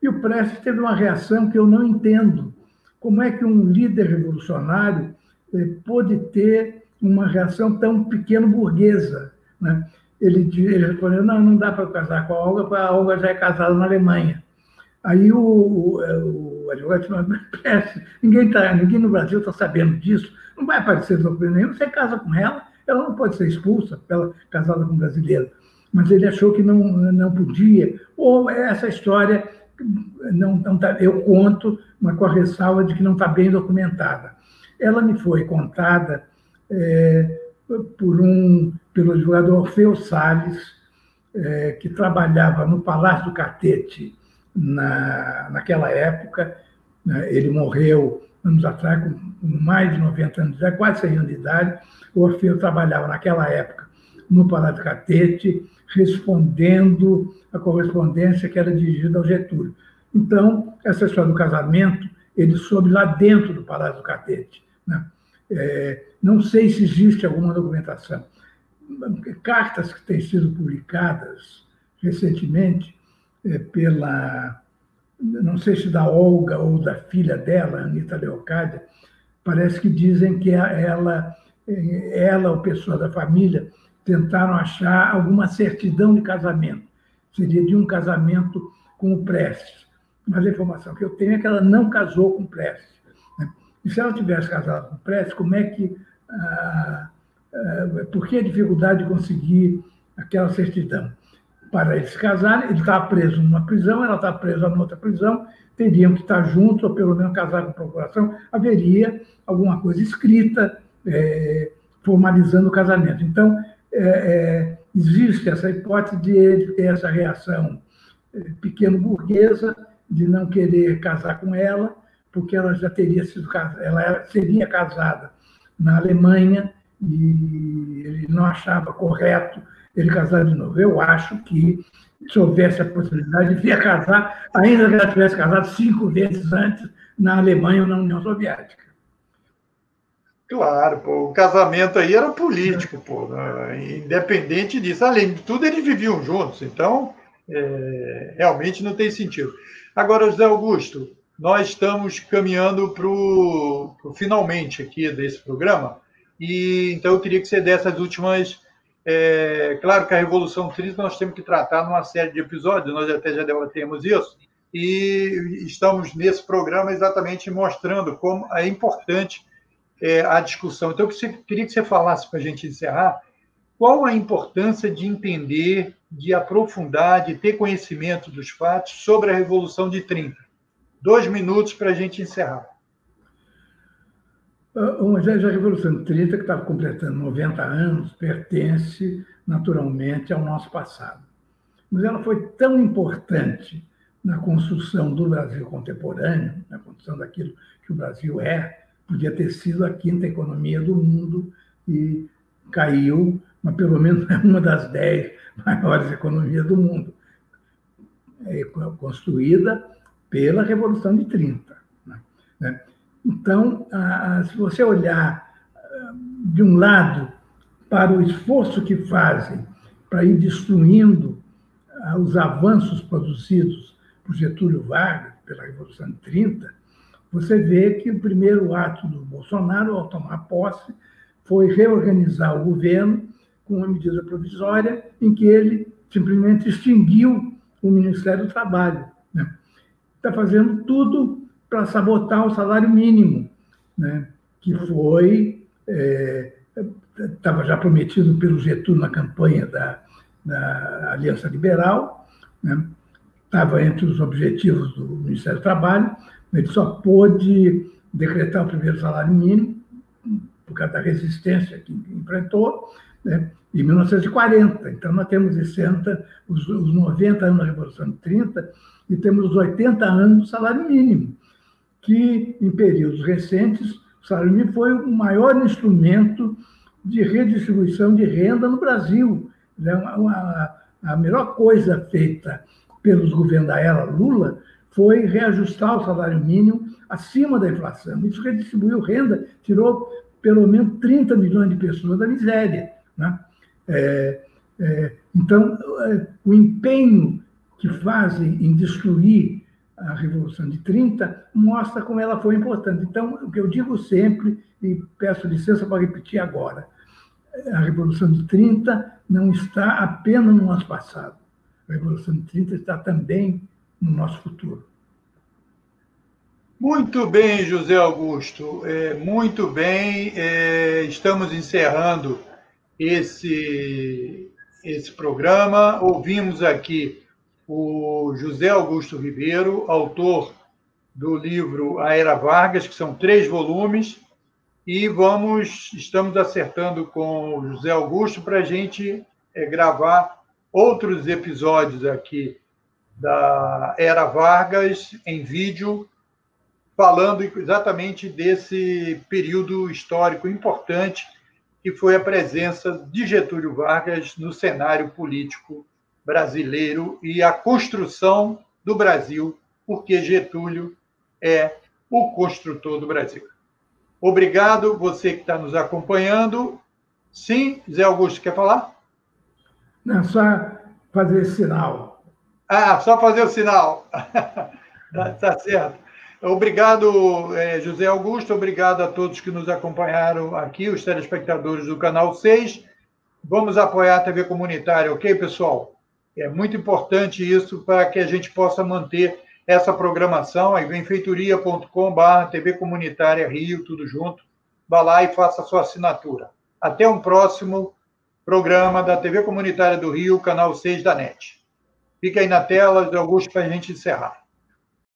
E o Prestes teve uma reação que eu não entendo. Como é que um líder revolucionário pôde ter uma reação tão pequeno-burguesa? Né? Ele respondeu, não dá para casar com a Olga, porque a Olga já é casada na Alemanha. Aí o advogado disse, ninguém no Brasil está sabendo disso, não vai aparecer documento nenhum, você casa com ela não pode ser expulsa, ela casada com um brasileiro. Mas ele achou que não podia, ou essa história... eu conto, mas com a ressalva de que não está bem documentada. Ela me foi contada pelo advogado Orfeu Salles, que trabalhava no Palácio do Catete naquela época. Ele morreu anos atrás, com mais de 90 anos de idade, quase 100 anos de idade. O Orfeu trabalhava naquela época no Palácio do Catete, respondendo a correspondência que era dirigida ao Getúlio. Então, essa história do casamento, ele soube lá dentro do Palácio do Catete. Né? Não sei se existe alguma documentação. Cartas que têm sido publicadas recentemente não sei se da Olga ou da filha dela, Anita Leocádia, parece que dizem que ela ou pessoa da família tentaram achar alguma certidão de casamento. Seria de um casamento com o Prestes. Mas a informação que eu tenho é que ela não casou com o Prestes. Né? E se ela tivesse casado com o Prestes, como é que... por que a dificuldade de conseguir aquela certidão? Para eles se casarem, ele estava preso numa prisão, ela estava presa numa outra prisão, teriam que estar juntos, ou pelo menos casar com procuração, haveria alguma coisa escrita formalizando o casamento. Então, existe essa hipótese de ele ter essa reação pequeno-burguesa, de não querer casar com ela, porque ela já teria sido casada, ela seria casada na Alemanha e ele não achava correto ele casar de novo. Eu acho que, se houvesse a possibilidade, ele ia casar, ainda que ela tivesse casado 5 vezes antes na Alemanha ou na União Soviética. Claro, pô, o casamento aí era político, pô, né? Independente disso. Além de tudo, eles viviam juntos, então realmente não tem sentido. Agora, José Augusto, nós estamos caminhando para o finalmente aqui desse programa, e então eu queria que você desse as últimas... claro que a Revolução 30 nós temos que tratar numa série de episódios, nós até já debatemos isso, e estamos nesse programa exatamente mostrando como é importante a discussão. Então, eu queria que você falasse, para a gente encerrar, qual a importância de entender, de aprofundar, de ter conhecimento dos fatos sobre a Revolução de 30. 2 minutos para a gente encerrar. A Revolução de 30, que estava completando 90 anos, pertence naturalmente ao nosso passado. Mas ela foi tão importante na construção do Brasil contemporâneo, na construção daquilo que o Brasil podia ter sido a 5ª economia do mundo e caiu, mas pelo menos é uma das 10 maiores economias do mundo, construída pela Revolução de 30. Né? Então, se você olhar de um lado para o esforço que fazem para ir destruindo os avanços produzidos por Getúlio Vargas, pela Revolução de 30, você vê que o primeiro ato do Bolsonaro, ao tomar posse, foi reorganizar o governo com uma medida provisória em que ele simplesmente extinguiu o Ministério do Trabalho. Né? Está fazendo tudo para sabotar o salário mínimo, né? Que foi... estava já prometido pelo Getúlio na campanha da Aliança Liberal, né? Estava entre os objetivos do Ministério do Trabalho, ele só pôde decretar o primeiro salário mínimo, por causa da resistência que enfrentou, né? Em 1940. Então, nós temos os 90 anos da Revolução de 30 e temos os 80 anos do salário mínimo, que, em períodos recentes, o salário mínimo foi o maior instrumento de redistribuição de renda no Brasil. A melhor coisa feita pelos governos da era Lula foi reajustar o salário mínimo acima da inflação. Isso redistribuiu renda, tirou pelo menos 30 milhões de pessoas da miséria. Né? Então, o empenho que fazem em destruir a Revolução de 30 mostra como ela foi importante. Então, o que eu digo sempre, e peço licença para repetir agora, a Revolução de 30 não está apenas no nosso passado. A Revolução de 30 está também no nosso futuro. Muito bem, José Augusto. Muito bem. Estamos encerrando esse programa. Ouvimos aqui o José Augusto Ribeiro, autor do livro A Era Vargas, que são 3 volumes, e estamos acertando com o José Augusto para a gente gravar outros episódios aqui da Era Vargas em vídeo, falando exatamente desse período histórico importante que foi a presença de Getúlio Vargas no cenário político brasileiro e a construção do Brasil, porque Getúlio é o construtor do Brasil. Obrigado, você que está nos acompanhando. Sim, Zé Augusto, quer falar? Não, só fazer sinal. Só fazer o sinal. Tá certo. Obrigado, José Augusto. Obrigado a todos que nos acompanharam aqui, os telespectadores do Canal 6. Vamos apoiar a TV comunitária, ok, pessoal? É muito importante isso para que a gente possa manter essa programação. Aí vem feitoria.com/TV Comunitária Rio, tudo junto. Vá lá e faça a sua assinatura. Até um próximo programa da TV Comunitária do Rio, Canal 6 da NET. Fica aí na tela, José Augusto, para a gente encerrar.